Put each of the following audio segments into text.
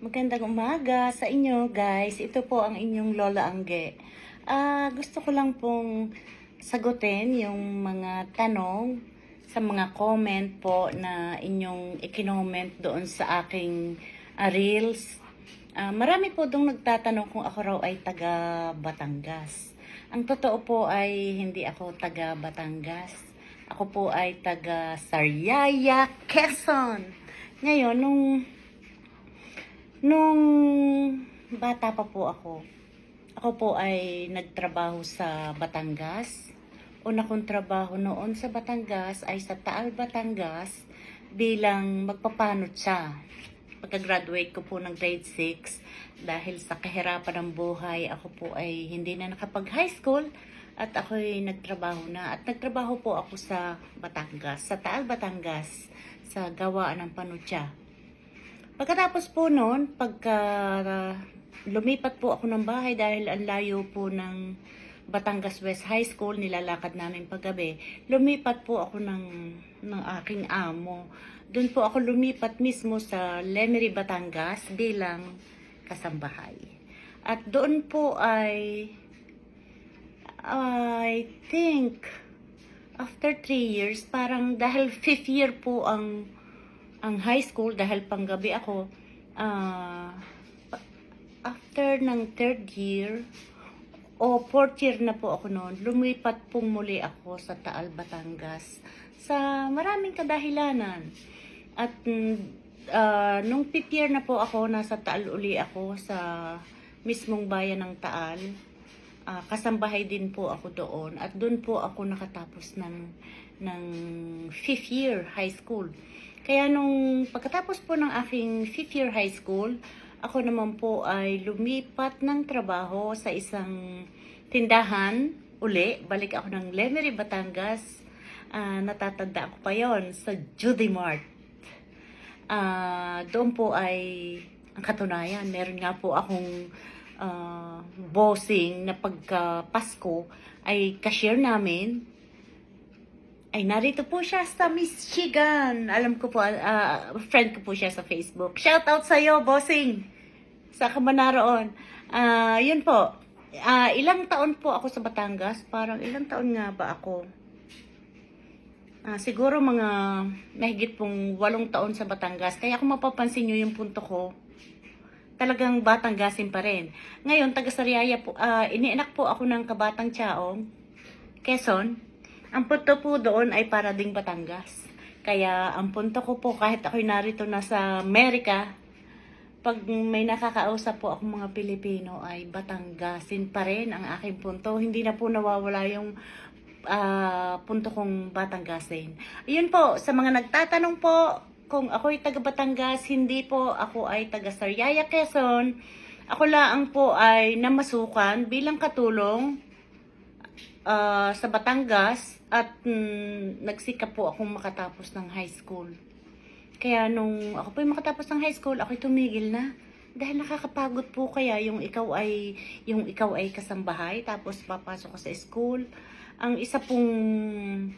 Magandang umaga sa inyo, guys. Ito po ang inyong Lola Angge. Gusto ko lang pong sagutin yung mga tanong sa mga comment po na inyong ikinoment doon sa aking reels. Marami po doon nagtatanong kung ako raw ay taga Batangas. Ang totoo po ay hindi ako taga Batangas. Ako po ay taga Sariaya, Quezon. Ngayon, nung bata pa po ako po ay nagtrabaho sa Batangas. Una kong trabaho noon sa Batangas ay sa Taal, Batangas bilang magpapanot siya. Pagka-graduate ko po ng grade 6, dahil sa kahirapan ng buhay, ako po ay hindi na nakapag-high school at ako ay nagtrabaho na. At nagtrabaho po ako sa Batangas, sa Taal, Batangas, sa gawaan ng panutya. Pagkatapos po noon, lumipat po ako ng bahay dahil ang layo po ng Batangas West High School, nilalakad namin paggabi. Lumipat po ako ng aking amo. Doon po ako lumipat mismo sa Lemery, Batangas bilang kasambahay. At doon po I think, after 3 years, parang dahil 5th year po ang high school, dahil panggabi ako, after ng 3rd year o 4th year na po ako noon, lumipat pong muli ako sa Taal, Batangas sa maraming kadahilanan. At nung 5th year na po ako, nasa Taal uli ako sa mismong bayan ng Taal. Kasambahay din po ako doon at doon po ako nakatapos ng 5th year high school. Kaya nung pagkatapos po ng aking 5th year high school, ako naman po ay lumipat ng trabaho sa isang tindahan uli. Balik ako ng Lemery, Batangas. Natatanda ko pa yon sa Judy Mart. Doon po ay ang katunayan, meron nga po akong bossing na pagka Pasko ay cashier namin. Ay, narito po siya sa Michigan. Alam ko po, friend ko po siya sa Facebook. Shout out sa'yo, bossing! Sa ka ba naroon? Yun po. Ilang taon po ako sa Batangas? Parang ilang taon nga ba ako? Siguro mga mahigit pong 8 taon sa Batangas. Kaya kung mapapansin nyo yung punto ko, talagang Batanggasin pa rin. Ngayon, taga Sariaya po, iniinak po ako ng Kabatang Chaong, Quezon. Ang punto po doon ay para ding Batangas. Kaya ang punto ko po, kahit ako'y narito na sa Amerika, pag may nakakausap po akong mga Pilipino ay Batanggasin pa rin ang aking punto. Hindi na po nawawala yung punto kong Batanggasin. Ayun po, sa mga nagtatanong po kung ako'y taga Batangas, hindi po, ako ay taga Sariaya, Quezon. Ako lang po ay namasukan bilang katulong sa Batangas at nagsikap po akong makatapos ng high school. Kaya nung ako po yung makatapos ng high school, ako'y tumigil na. Dahil nakakapagod po kaya yung ikaw ay kasambahay tapos papasok ka sa school. Ang isa pong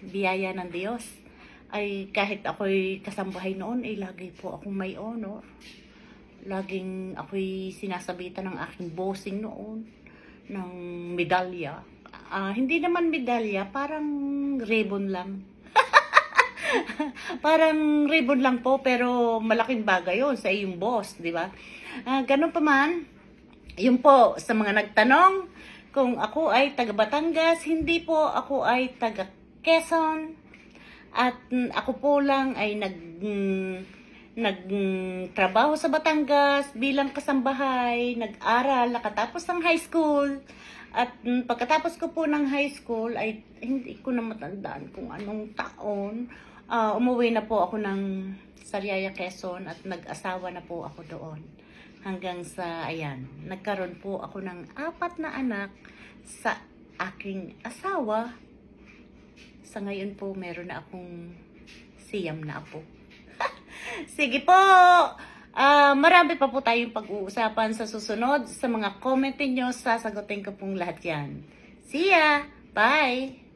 biyaya ng Diyos ay kahit ako'y kasambahay noon, ay lagi po akong may honor. Laging ako'y sinasabitan ng aking bossing noon ng medalya. Hindi naman medalya, parang ribbon lang. Parang ribbon lang po, pero malaking bagay yun sa iyong boss, di ba? Ganun pa man, yun po, sa mga nagtanong, kung ako ay taga Batangas, hindi po, ako ay taga Quezon. At ako po lang ay nagtrabaho sa Batangas bilang kasambahay, nag-aral, nakatapos ng high school. At pagkatapos ko po ng high school ay hindi ko na matandaan kung anong taon. Umuwi na po ako ng Sariaya, Quezon at nag-asawa na po ako doon. Hanggang sa, ayan, nagkaroon po ako ng 4 na anak sa aking asawa. Sa ngayon po, meron na akong 9 na apo. Sige po! Marami pa po tayong pag-uusapan sa susunod. Sa mga comment niyo, sasagutin ko pong lahat yan. See ya! Bye!